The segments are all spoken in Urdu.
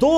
2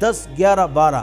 10, 11, 12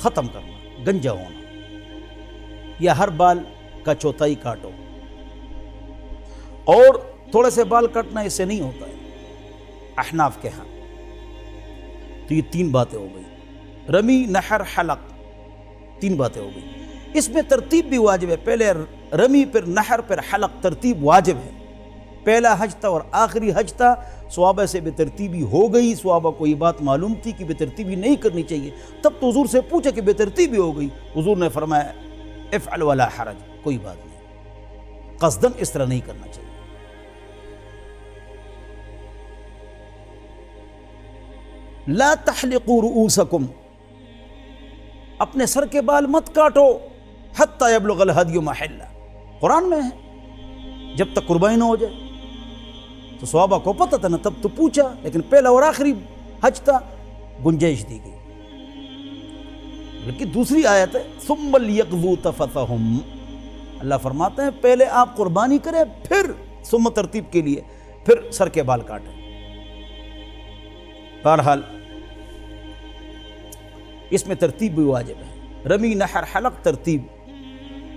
ختم کرنا، گنجا ہونا، یا ہر بال کا چوتھائی کاٹو، اور تھوڑے سے بال کاٹنا اس سے نہیں ہوتا ہے احناف کے ہاں۔ تو یہ 3 باتیں ہو گئی، رمی، نحر، حلق، 3 باتیں ہو گئی۔ اس میں ترتیب بھی واجب ہے، پہلے رمی پھر نحر پھر حلق، ترتیب واجب ہے۔ پہلا حج تھا اور آخری حج تھا، صحابہ سے بے ترتیبی ہو گئی، صحابہ کو یہ بات معلوم تھی کہ بے ترتیبی نہیں کرنی چاہیے، تب تو حضور سے پوچھا کہ بے ترتیبی ہو گئی، حضور نے فرمایا افعل ولا حرج، کوئی بات نہیں، قصدن اس طرح نہیں کرنا چاہیے۔ لا تحلقوا رؤوسکم، اپنے سر کے بال مت کاٹو، حتی یبلغ الہدی محلہ، قرآن میں ہے، جب تک قربانی نہ ہو جائے۔ تو صحابہ کو پتہ تھا نا، تب تو پوچھا، لیکن پہلا اور آخری حج تھا، گنجائش دی گئی۔ لیکن دوسری آیت ہے ثم لیقضوا تفثہم، اللہ فرماتے ہیں پہلے آپ قربانی کریں، پھر ثم ترتیب کے لیے، پھر سر کے بال کاٹیں۔ بہرحال اس میں ترتیب بھی واجب ہے، رمی، نحر، حلق، ترتیب۔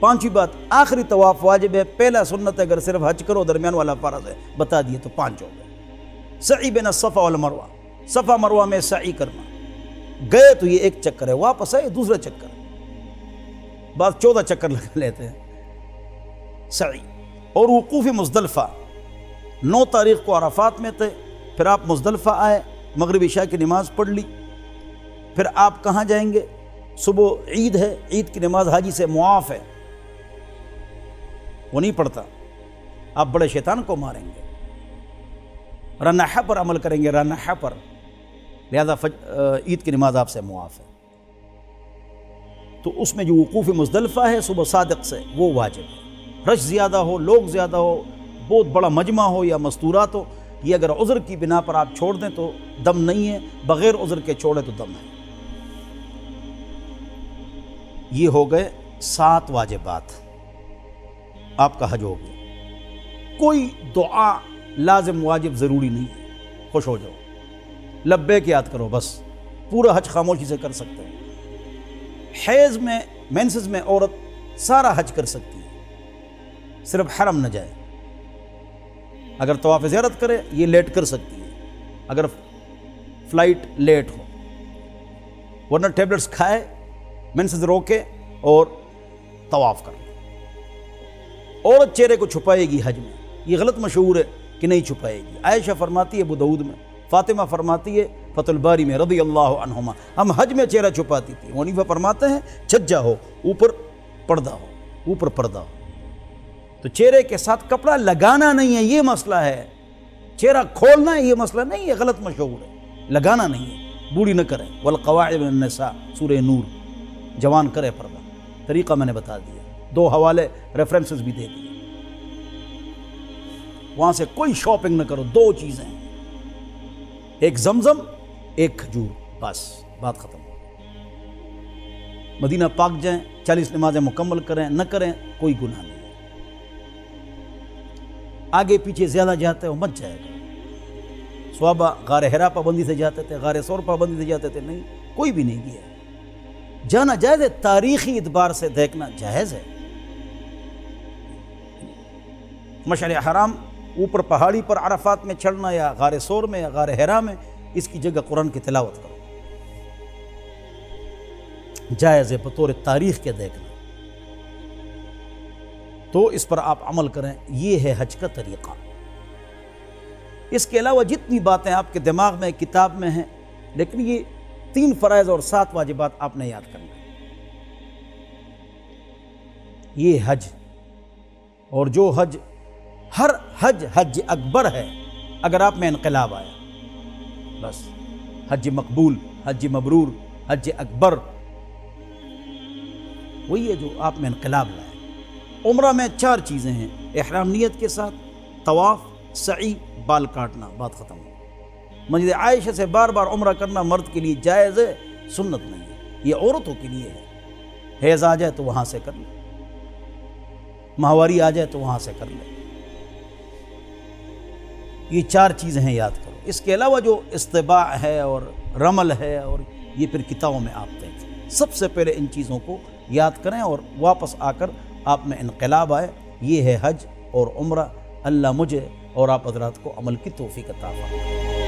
5ویں بات، آخری طواف واجب ہے، پہلا سنت ہے، اگر صرف حج کرو، درمیان والا فرض ہے، بتا دیے تو 5 ہو گئے۔ سعی بین الصفا والمروہ، صفا مروہ میں سعی کرنا، گئے تو یہ ایک چکر ہے، واپس آئے دوسرا چکر ہے، بعض 14 چکر لگا لیتے ہیں سعی۔ اور وقوف مزدلفہ، 9 تاریخ کو عرفات میں تھے، پھر آپ مزدلفہ آئے، مغرب عشاء کی نماز پڑھ لی، پھر آپ کہاں جائیں گے؟ صبح عید ہے، عید کی نماز حاجی سے معاف ہے، وہ نہیں پڑھتا، آپ بڑے شیطان کو ماریں گے، رنحہ پر عمل کریں گے، رنحہ پر، لہذا عید کی نماز آپ سے معاف ہے۔ تو اس میں جو وقوف مزدلفہ ہے صبح صادق سے، وہ واجب ہے۔ رش زیادہ ہو، لوگ زیادہ ہو، بہت بڑا مجمع ہو یا مستورات ہو، یہ اگر عذر کی بنا پر آپ چھوڑ دیں تو دم نہیں ہے، بغیر عذر کے چھوڑیں تو دم ہے۔ یہ ہو گئے 7 واجبات، آپ کا حج ہو گیا۔ کوئی دعا لازم واجب ضروری نہیں ہے، خوش ہو جاؤ، لبیک یاد کرو، بس پورا حج خاموشی سے کر سکتے ہیں۔ حیض میں، مینسز میں عورت سارا حج کر سکتی ہے، صرف حرم نہ جائے۔ اگر طواف زیارت کرے یہ لیٹ کر سکتی ہے، اگر فلائٹ لیٹ ہو، ورنہ ٹیبلٹس کھائے، مینسز روکے اور طواف کر لے۔ عورت چہرے کو چھپائے گی حج میں، یہ غلط مشہور ہے کہ نہیں چھپائے گی۔ عائشہ فرماتی ہے ابو داؤد میں، فاطمہ فرماتی ہے فتح الباری میں رضی اللہ عنہما، ہم حج میں چہرہ چھپاتی تھی۔ حنیفہ فرماتے ہیں چھجا ہو، اوپر پردہ ہو، اوپر پردہ ہو، تو چہرے کے ساتھ کپڑا لگانا نہیں ہے، یہ مسئلہ ہے۔ چہرہ کھولنا ہے یہ مسئلہ نہیں ہے، غلط مشہور ہے، لگانا نہیں ہے، بوڑھی نہ کریں۔ والقواعد من النساء، سورہ نور، جوان کرے پردہ، طریقہ میں نے بتا دیا، 2 حوالے ریفرنسز بھی دے دیے۔ وہاں سے کوئی شاپنگ نہ کرو، 2 چیزیں ہیں، ایک زمزم، ایک کھجور، بس بات ختم ہو۔ مدینہ پاک جائیں، 40 نمازیں مکمل کریں، نہ کریں کوئی گناہ نہیں۔ آگے پیچھے زیادہ جاتے ہو مت جائے گا۔ صحابہ غار حرا پابندی سے جاتے تھے، غار ثور پابندی سے جاتے تھے، نہیں، کوئی بھی نہیں گیا۔ جانا جائز ہے، تاریخی اعتبار سے دیکھنا جائز ہے۔ مشعر حرام اوپر پہاڑی پر عرفات میں چڑھنا، یا غار ثور میں یا غار حرا میں، اس کی جگہ قرآن کی تلاوت کرو، جائز ہے بطور تاریخ کے دیکھنا، تو اس پر آپ عمل کریں۔ یہ ہے حج کا طریقہ۔ اس کے علاوہ جتنی باتیں آپ کے دماغ میں، کتاب میں ہیں، لیکن یہ 3 فرائض اور 7 واجبات آپ نے یاد کرنا ہے۔ یہ حج، اور جو حج، ہر حج حج اکبر ہے اگر آپ میں انقلاب آیا، بس حج مقبول، حج مبرور، حج اکبر وہی ہے جو آپ میں انقلاب لائے۔ عمرہ میں 4 چیزیں ہیں، احرام نیت کے ساتھ، طواف، سعی، بال کاٹنا، بات ختم ہو۔ مسجد عائشہ سے بار بار عمرہ کرنا مرد کے لیے جائز ہے، سنت نہیں ہے، یہ عورتوں کے لیے ہے۔ حیض آ جائے تو وہاں سے کر لے، ماہواری آ جائے تو وہاں سے کر لے۔ یہ 4 چیزیں ہیں، یاد کرو۔ اس کے علاوہ جو استباع ہے اور رمل ہے، اور یہ پھر کتابوں میں آپ دیکھیں۔ سب سے پہلے ان چیزوں کو یاد کریں اور واپس آ کر آپ میں انقلاب آئے۔ یہ ہے حج اور عمرہ۔ اللہ مجھے اور آپ حضرات کو عمل کی توفیق عطا فرمائے۔